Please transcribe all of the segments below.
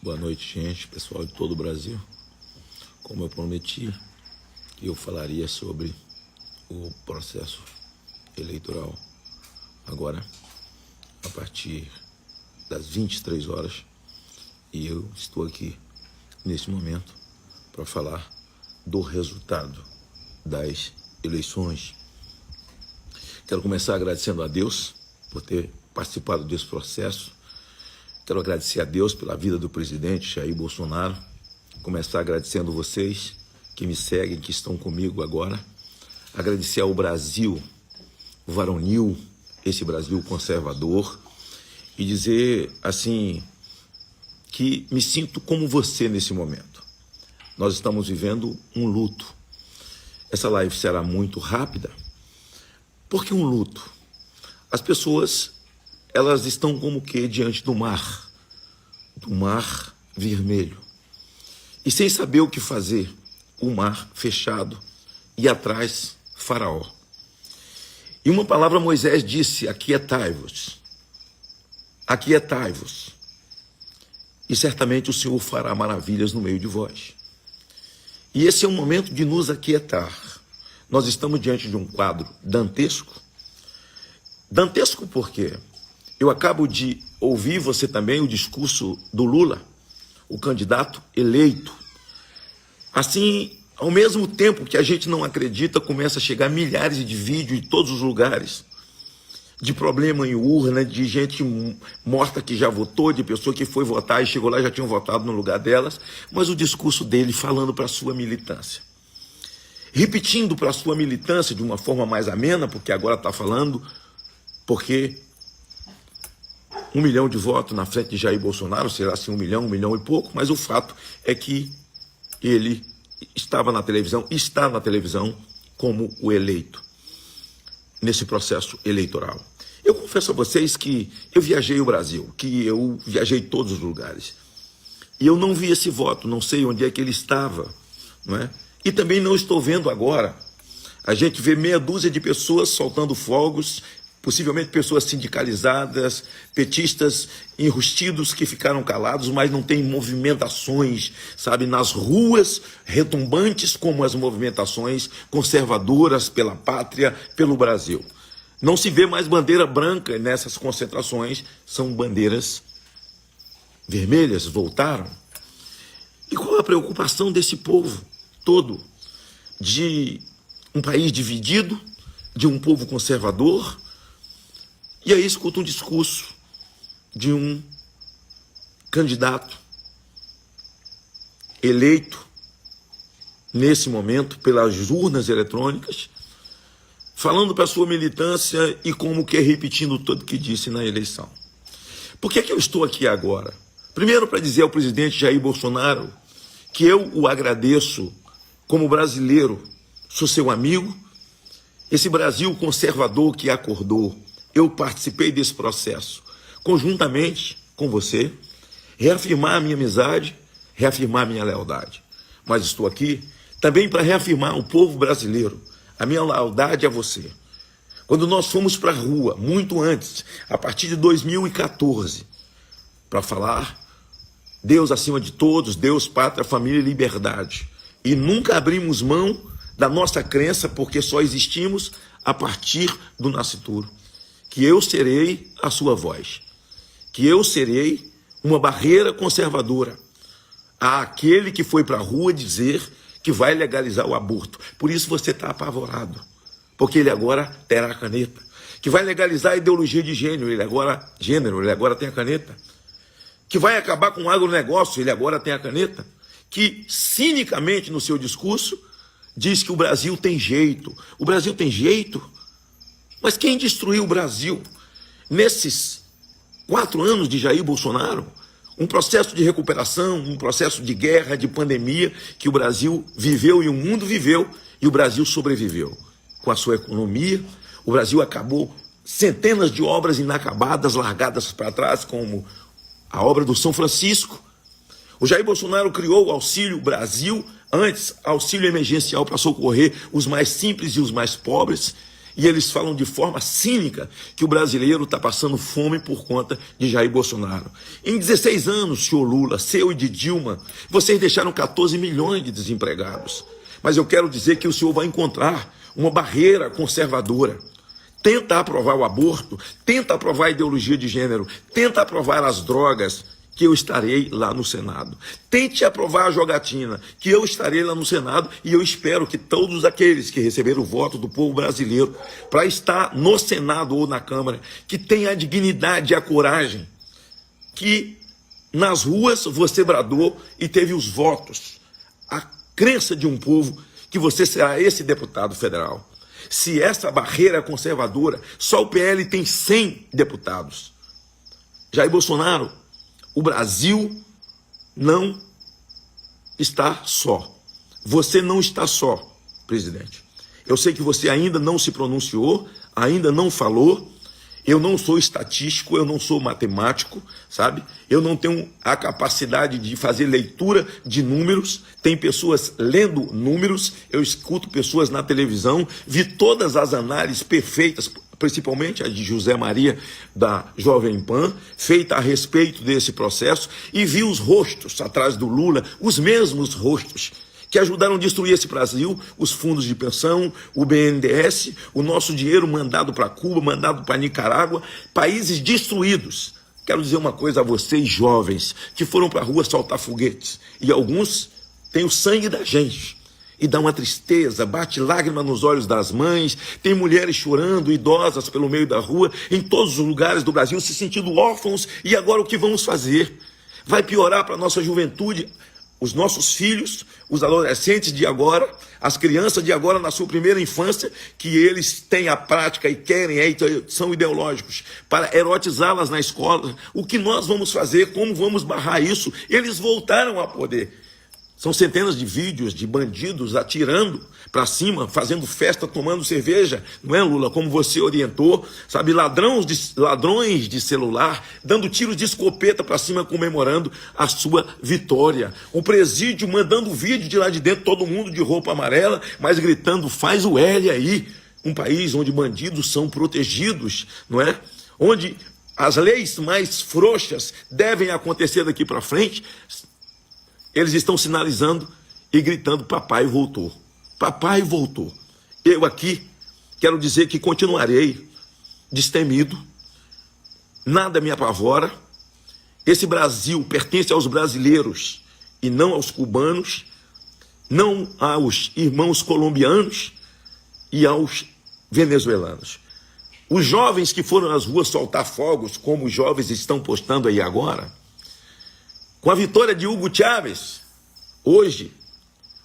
Boa noite, gente, pessoal de todo o Brasil. Como eu prometi, eu falaria sobre o processo eleitoral agora, a partir das 23 horas, e eu estou aqui, nesse momento, para falar do resultado das eleições. Quero começar agradecendo a Deus por ter participado desse processo. Quero agradecer a Deus pela vida do presidente Jair Bolsonaro. Começar agradecendo vocês que me seguem, que estão comigo agora. Agradecer ao Brasil varonil, esse Brasil conservador, e dizer assim que me sinto como você nesse momento. Nós estamos vivendo um luto. Essa live será muito rápida. Por que um luto? As pessoas, elas estão como que diante do mar vermelho, e sem saber o que fazer, o mar fechado, e atrás Faraó. E uma palavra Moisés disse: aquietai-vos, aquietai-vos, e certamente o Senhor fará maravilhas no meio de vós. E esse é o momento de nos aquietar. Nós estamos diante de um quadro dantesco. Dantesco por quê? Eu acabo de ouvir você também o discurso do Lula, o candidato eleito. Assim, ao mesmo tempo que a gente não acredita, começa a chegar milhares de vídeos em todos os lugares, de problema em urna, de gente morta que já votou, de pessoa que foi votar e chegou lá e já tinham votado no lugar delas, mas o discurso dele falando para a sua militância. Repetindo para a sua militância de uma forma mais amena, porque agora está falando, porque 1 milhão de votos na frente de Jair Bolsonaro, será assim 1 milhão e pouco, mas o fato é que ele estava na televisão, está na televisão como o eleito nesse processo eleitoral. Eu confesso a vocês que eu viajei o Brasil, que eu viajei todos os lugares, e eu não vi esse voto, não sei onde é que ele estava, não é? E também não estou vendo agora. A gente vê meia dúzia de pessoas soltando fogos, possivelmente pessoas sindicalizadas, petistas enrustidos que ficaram calados, mas não tem movimentações, sabe, nas ruas retumbantes como as movimentações conservadoras pela pátria, pelo Brasil. Não se vê mais bandeira branca nessas concentrações, são bandeiras vermelhas, voltaram. E qual a preocupação desse povo todo, de um país dividido, de um povo conservador? E aí escuta um discurso de um candidato eleito nesse momento pelas urnas eletrônicas, falando para a sua militância e como que repetindo tudo que disse na eleição. Por que eu estou aqui agora? Primeiro, para dizer ao presidente Jair Bolsonaro que eu o agradeço como brasileiro, sou seu amigo, esse Brasil conservador que acordou. Eu participei desse processo, conjuntamente com você, reafirmar a minha amizade, reafirmar a minha lealdade. Mas estou aqui também para reafirmar o povo brasileiro, a minha lealdade a você. Quando nós fomos para a rua, muito antes, a partir de 2014, para falar Deus acima de todos, Deus, pátria, família e liberdade. E nunca abrimos mão da nossa crença, porque só existimos a partir do nascituro. Que eu serei a sua voz, que eu serei uma barreira conservadora àquele que foi para a rua dizer que vai legalizar o aborto. Por isso você está apavorado, porque ele agora terá a caneta. Que vai legalizar a ideologia de gênero, ele agora tem a caneta. Que vai acabar com o agronegócio, ele agora tem a caneta. Que cinicamente no seu discurso diz que o Brasil tem jeito. O Brasil tem jeito? Mas quem destruiu o Brasil nesses 4 anos de Jair Bolsonaro? Um processo de recuperação, um processo de guerra, de pandemia, que o Brasil viveu e o mundo viveu, e o Brasil sobreviveu. Com a sua economia, o Brasil acabou centenas de obras inacabadas, largadas para trás, como a obra do São Francisco. O Jair Bolsonaro criou o Auxílio Brasil, antes auxílio emergencial para socorrer os mais simples e os mais pobres. E eles falam de forma cínica que o brasileiro está passando fome por conta de Jair Bolsonaro. Em 16 anos, senhor Lula, seu e de Dilma, vocês deixaram 14 milhões de desempregados. Mas eu quero dizer que o senhor vai encontrar uma barreira conservadora. Tenta aprovar o aborto, tenta aprovar a ideologia de gênero, tenta aprovar as drogas, que eu estarei lá no Senado. Tente aprovar a jogatina, que eu estarei lá no Senado, e eu espero que todos aqueles que receberam o voto do povo brasileiro para estar no Senado ou na Câmara, que tenham a dignidade e a coragem, que nas ruas você bradou e teve os votos, a crença de um povo que você será esse deputado federal. Se essa barreira é conservadora, só o PL tem 100 deputados. Jair Bolsonaro, o Brasil não está só. Você não está só, presidente. Eu sei que você ainda não se pronunciou, ainda não falou. Eu não sou estatístico, eu não sou matemático, sabe? Eu não tenho a capacidade de fazer leitura de números. Tem pessoas lendo números, eu escuto pessoas na televisão, vi todas as análises perfeitas, principalmente a de José Maria, da Jovem Pan, feita a respeito desse processo, e vi os rostos atrás do Lula, os mesmos rostos que ajudaram a destruir esse Brasil, os fundos de pensão, o BNDES, o nosso dinheiro mandado para Cuba, mandado para Nicarágua, países destruídos. Quero dizer uma coisa a vocês, jovens, que foram para a rua soltar foguetes, e alguns têm o sangue da gente, e dá uma tristeza, bate lágrima nos olhos das mães, tem mulheres chorando, idosas pelo meio da rua, em todos os lugares do Brasil, se sentindo órfãos, e agora o que vamos fazer? Vai piorar para a nossa juventude, os nossos filhos, os adolescentes de agora, as crianças de agora na sua primeira infância, que eles têm a prática e querem, são ideológicos, para erotizá-las na escola. O que nós vamos fazer? Como vamos barrar isso? Eles voltaram a poder. São centenas de vídeos de bandidos atirando para cima, fazendo festa, tomando cerveja, não é, Lula? Como você orientou, sabe? Ladrões de celular, dando tiros de escopeta para cima, comemorando a sua vitória. O presídio mandando vídeo de lá de dentro, todo mundo de roupa amarela, mas gritando, faz o L aí. Um país onde bandidos são protegidos, não é? Onde as leis mais frouxas devem acontecer daqui para frente. Eles estão sinalizando e gritando, papai voltou. Papai voltou. Eu aqui quero dizer que continuarei destemido. Nada me apavora. Esse Brasil pertence aos brasileiros e não aos cubanos, não aos irmãos colombianos e aos venezuelanos. Os jovens que foram às ruas soltar fogos, como os jovens estão postando aí agora, com a vitória de Hugo Chávez, hoje,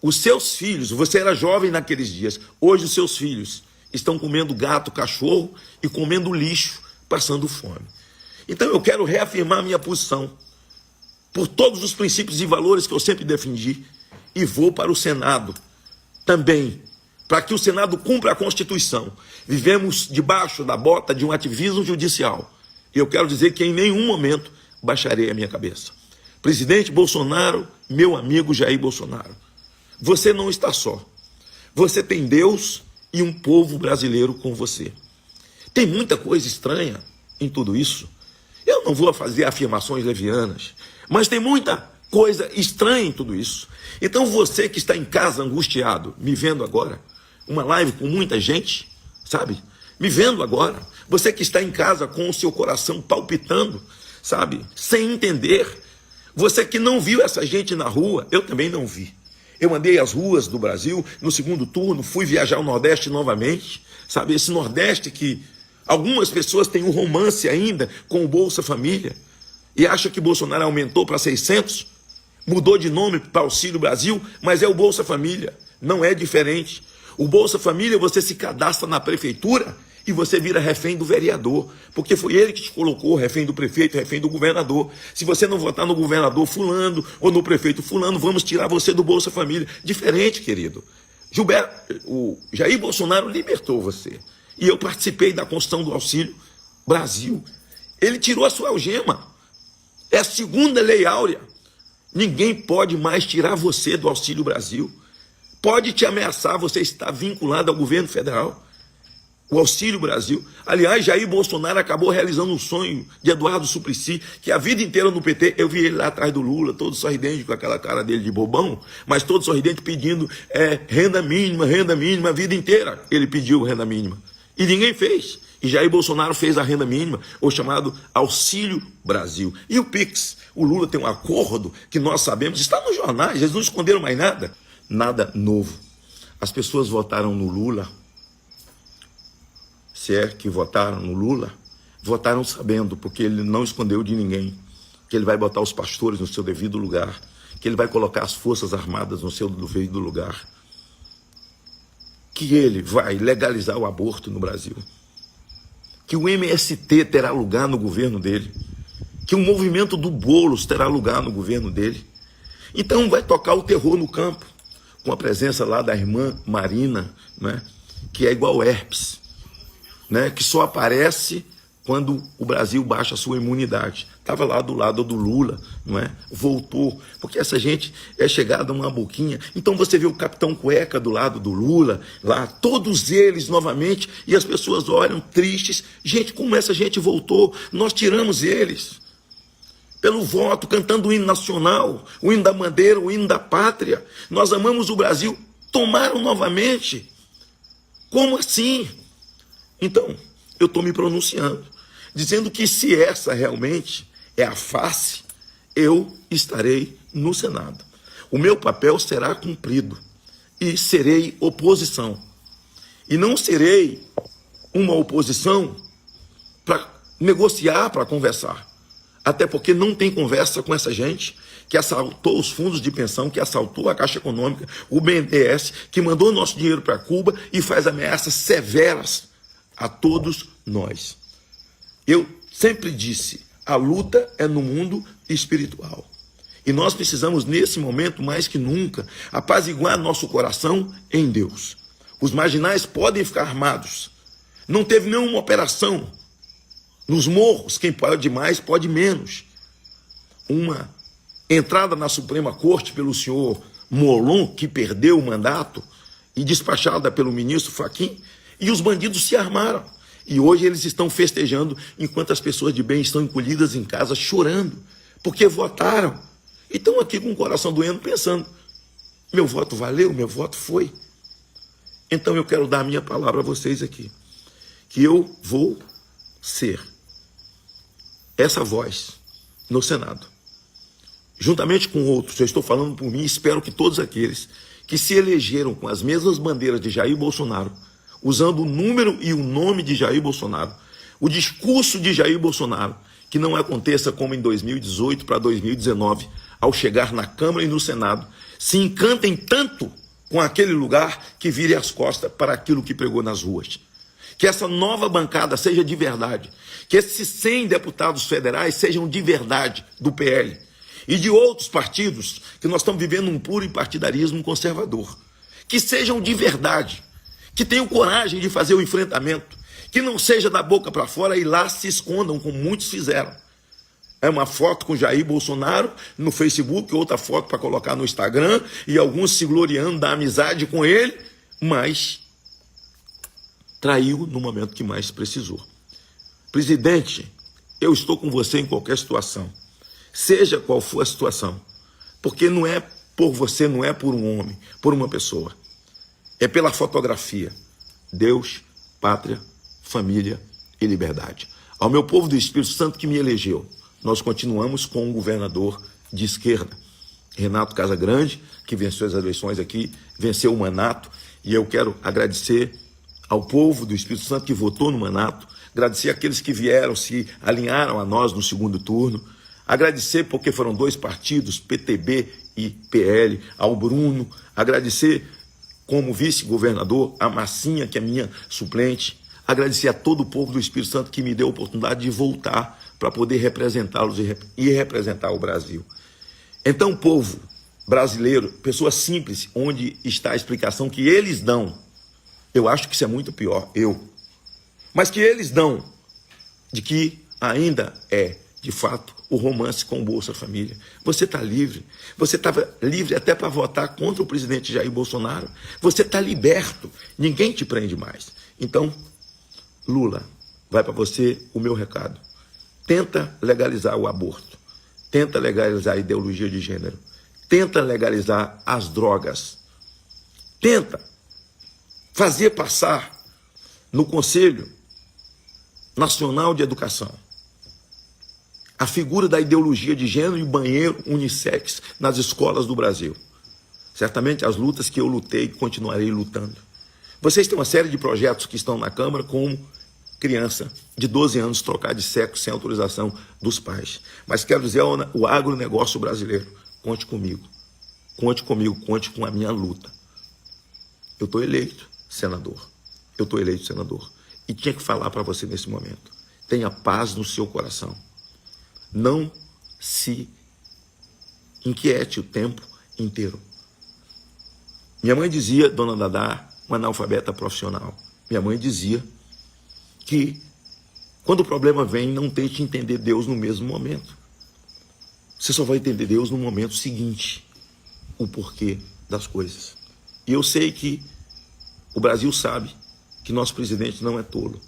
os seus filhos, você era jovem naqueles dias, hoje os seus filhos estão comendo gato, cachorro e comendo lixo, passando fome. Então eu quero reafirmar minha posição, por todos os princípios e valores que eu sempre defendi, e vou para o Senado também, para que o Senado cumpra a Constituição. Vivemos debaixo da bota de um ativismo judicial, e eu quero dizer que em nenhum momento baixarei a minha cabeça. Presidente Bolsonaro, meu amigo Jair Bolsonaro, você não está só. Você tem Deus e um povo brasileiro com você. Tem muita coisa estranha em tudo isso. Eu não vou fazer afirmações levianas, mas tem muita coisa estranha em tudo isso. Então você que está em casa angustiado, me vendo agora, uma live com muita gente, sabe? Me vendo agora, você que está em casa com o seu coração palpitando, sabe? Sem entender. Você que não viu essa gente na rua, eu também não vi. Eu andei as ruas do Brasil no segundo turno, fui viajar ao Nordeste novamente, sabe? Esse Nordeste que algumas pessoas têm um romance ainda com o Bolsa Família e acham que Bolsonaro aumentou para 600, mudou de nome para Auxílio Brasil, mas é o Bolsa Família, não é diferente. O Bolsa Família você se cadastra na prefeitura e você vira refém do vereador, porque foi ele que te colocou, refém do prefeito, refém do governador. Se você não votar no governador fulano ou no prefeito fulano, vamos tirar você do Bolsa Família. Diferente, querido. O Jair Bolsonaro libertou você. E eu participei da construção do Auxílio Brasil. Ele tirou a sua algema. É a segunda lei áurea. Ninguém pode mais tirar você do Auxílio Brasil. Pode te ameaçar, você está vinculado ao governo federal. o Auxílio Brasil. Aliás, Jair Bolsonaro acabou realizando um sonho de Eduardo Suplicy, que a vida inteira no PT, eu vi ele lá atrás do Lula, todo sorridente, com aquela cara dele de bobão, mas todo sorridente pedindo renda mínima, a vida inteira ele pediu renda mínima. E ninguém fez. E Jair Bolsonaro fez a renda mínima, o chamado Auxílio Brasil. E o Pix? O Lula tem um acordo que nós sabemos, está nos jornais, eles não esconderam mais nada. Nada novo. As pessoas votaram no Lula, se é que votaram no Lula, votaram sabendo, porque ele não escondeu de ninguém, que ele vai botar os pastores no seu devido lugar, que ele vai colocar as forças armadas no seu devido lugar, que ele vai legalizar o aborto no Brasil, que o MST terá lugar no governo dele, que o movimento do Boulos terá lugar no governo dele. Então vai tocar o terror no campo, com a presença lá da irmã Marina, né, que é igual herpes, né, que só aparece quando o Brasil baixa a sua imunidade. Estava lá do lado do Lula, não é? Voltou, porque essa gente é chegada a uma boquinha. Então você vê o Capitão Cueca do lado do Lula, lá, todos eles novamente, e as pessoas olham tristes. Gente, como essa gente voltou? Nós tiramos eles pelo voto, cantando o hino nacional, o hino da bandeira, o hino da pátria. Nós amamos o Brasil, tomaram novamente. Como assim? Então, eu estou me pronunciando, dizendo que se essa realmente é a face, eu estarei no Senado. O meu papel será cumprido e serei oposição. E não serei uma oposição para negociar, para conversar. Até porque não tem conversa com essa gente que assaltou os fundos de pensão, que assaltou a Caixa Econômica, o BNDES, que mandou nosso dinheiro para Cuba e faz ameaças severas a todos nós. Eu sempre disse, a luta é no mundo espiritual. E nós precisamos, nesse momento, mais que nunca, apaziguar nosso coração em Deus. Os marginais podem ficar armados. Não teve nenhuma operação nos morros. Quem pode mais, pode menos. Uma entrada na Suprema Corte pelo senhor Molon, que perdeu o mandato, e despachada pelo ministro Fachin, e os bandidos se armaram. E hoje eles estão festejando, enquanto as pessoas de bem estão encolhidas em casa, chorando, porque votaram. E estão aqui com o coração doendo, pensando, meu voto valeu, meu voto foi. Então eu quero dar a minha palavra a vocês aqui, que eu vou ser essa voz no Senado. Juntamente com outros, eu estou falando por mim, espero que todos aqueles que se elegeram com as mesmas bandeiras de Jair Bolsonaro, usando o número e o nome de Jair Bolsonaro, o discurso de Jair Bolsonaro, que não aconteça como em 2018 para 2019, ao chegar na Câmara e no Senado, se encantem tanto com aquele lugar que vire as costas para aquilo que pregou nas ruas. Que essa nova bancada seja de verdade, que esses 100 deputados federais sejam de verdade do PL e de outros partidos, que nós estamos vivendo um puro partidarismo conservador, que sejam de verdade, que tenham coragem de fazer o enfrentamento, que não seja da boca para fora e lá se escondam, como muitos fizeram. É uma foto com Jair Bolsonaro no Facebook, outra foto para colocar no Instagram, e alguns se gloriando da amizade com ele, mas traiu no momento que mais precisou. Presidente, eu estou com você em qualquer situação, seja qual for a situação, porque não é por você, não é por um homem, por uma pessoa. É pela fotografia. Deus, pátria, família e liberdade. Ao meu povo do Espírito Santo que me elegeu, nós continuamos com um governador de esquerda, Renato Casagrande, que venceu as eleições aqui, venceu o Manato, e eu quero agradecer ao povo do Espírito Santo que votou no Manato, agradecer àqueles que vieram, se alinharam a nós no segundo turno, agradecer porque foram 2 partidos, PTB e PL, ao Bruno, agradecer como vice-governador, a Massinha, que é minha suplente, agradecer a todo o povo do Espírito Santo que me deu a oportunidade de voltar para poder representá-los e representar o Brasil. Então, povo brasileiro, pessoas simples, onde está a explicação que eles dão, eu acho que isso é muito pior, mas que eles dão de que ainda é, de fato, o romance com o Bolsa Família. Você está livre. Você estava livre até para votar contra o presidente Jair Bolsonaro. Você está liberto. Ninguém te prende mais. Então, Lula, vai para você o meu recado. Tenta legalizar o aborto. Tenta legalizar a ideologia de gênero. Tenta legalizar as drogas. Tenta fazer passar no Conselho Nacional de Educação a figura da ideologia de gênero e banheiro unissex nas escolas do Brasil. Certamente as lutas que eu lutei e continuarei lutando. Vocês têm uma série de projetos que estão na Câmara, como criança de 12 anos trocar de sexo sem autorização dos pais. Mas quero dizer ao agronegócio brasileiro, conte comigo. Conte comigo, conte com a minha luta. Eu estou eleito senador. Eu estou eleito senador. E tinha que falar para você nesse momento. Tenha paz no seu coração. Não se inquiete o tempo inteiro. Minha mãe dizia, dona Dadá, uma analfabeta profissional. Minha mãe dizia que quando o problema vem, não tente entender Deus no mesmo momento. Você só vai entender Deus no momento seguinte, o porquê das coisas. E eu sei que o Brasil sabe que nosso presidente não é tolo,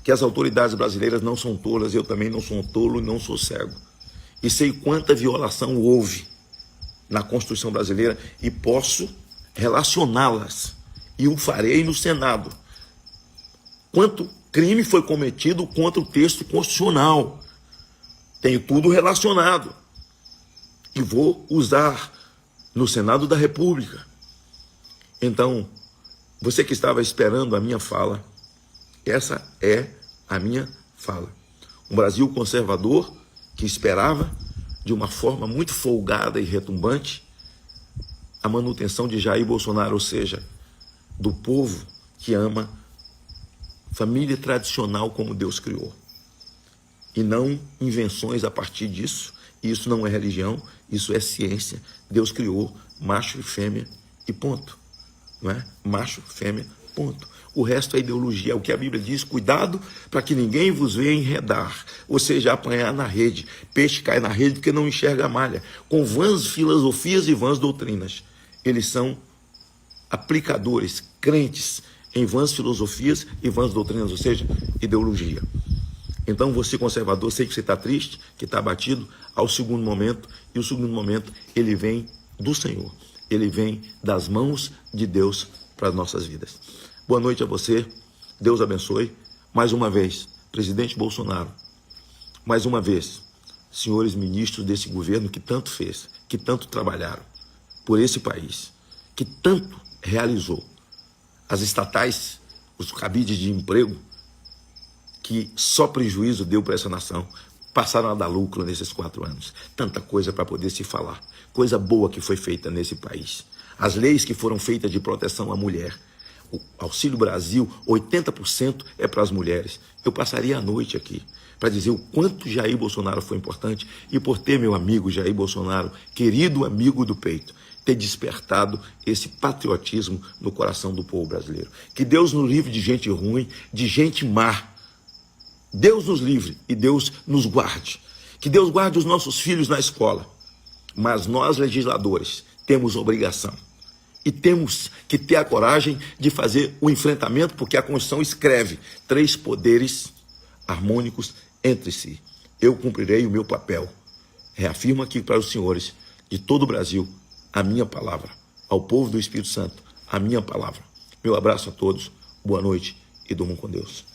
que as autoridades brasileiras não são tolas, eu também não sou tolo e não sou cego. E sei quanta violação houve na Constituição brasileira e posso relacioná-las, e o farei no Senado. Quanto crime foi cometido contra o texto constitucional. Tenho tudo relacionado. E vou usar no Senado da República. Então, você que estava esperando a minha fala, essa é a minha fala. Um Brasil conservador que esperava, de uma forma muito folgada e retumbante, a manutenção de Jair Bolsonaro, ou seja, do povo que ama família tradicional como Deus criou. E não invenções a partir disso. Isso não é religião, isso é ciência. Deus criou macho e fêmea e ponto. Não é? Macho, fêmea, ponto. O resto é ideologia, é o que a Bíblia diz, cuidado para que ninguém vos venha enredar, ou seja, apanhar na rede. Peixe cai na rede porque não enxerga a malha, com vãs filosofias e vãs doutrinas. Eles são aplicadores, crentes em vãs filosofias e vãs doutrinas, ou seja, ideologia. Então você conservador, sei que você está triste, que está abatido, ao segundo momento, e o segundo momento ele vem do Senhor, ele vem das mãos de Deus para as nossas vidas. Boa noite a você, Deus abençoe. Mais uma vez, presidente Bolsonaro, mais uma vez, senhores ministros desse governo que tanto fez, que tanto trabalharam por esse país, que tanto realizou. As estatais, os cabides de emprego, que só prejuízo deu para essa nação, passaram a dar lucro nesses 4 anos. Tanta coisa para poder se falar. Coisa boa que foi feita nesse país. As leis que foram feitas de proteção à mulher. O Auxílio Brasil, 80% é para as mulheres. Eu passaria a noite aqui para dizer o quanto Jair Bolsonaro foi importante e por ter meu amigo Jair Bolsonaro, querido amigo do peito, ter despertado esse patriotismo no coração do povo brasileiro. Que Deus nos livre de gente ruim, de gente má. Deus nos livre e Deus nos guarde. Que Deus guarde os nossos filhos na escola. Mas nós, legisladores, temos obrigação. E temos que ter a coragem de fazer o enfrentamento, porque a Constituição escreve 3 poderes harmônicos entre si. Eu cumprirei o meu papel. Reafirmo aqui para os senhores de todo o Brasil a minha palavra. Ao povo do Espírito Santo, a minha palavra. Meu abraço a todos, boa noite e durmam com Deus.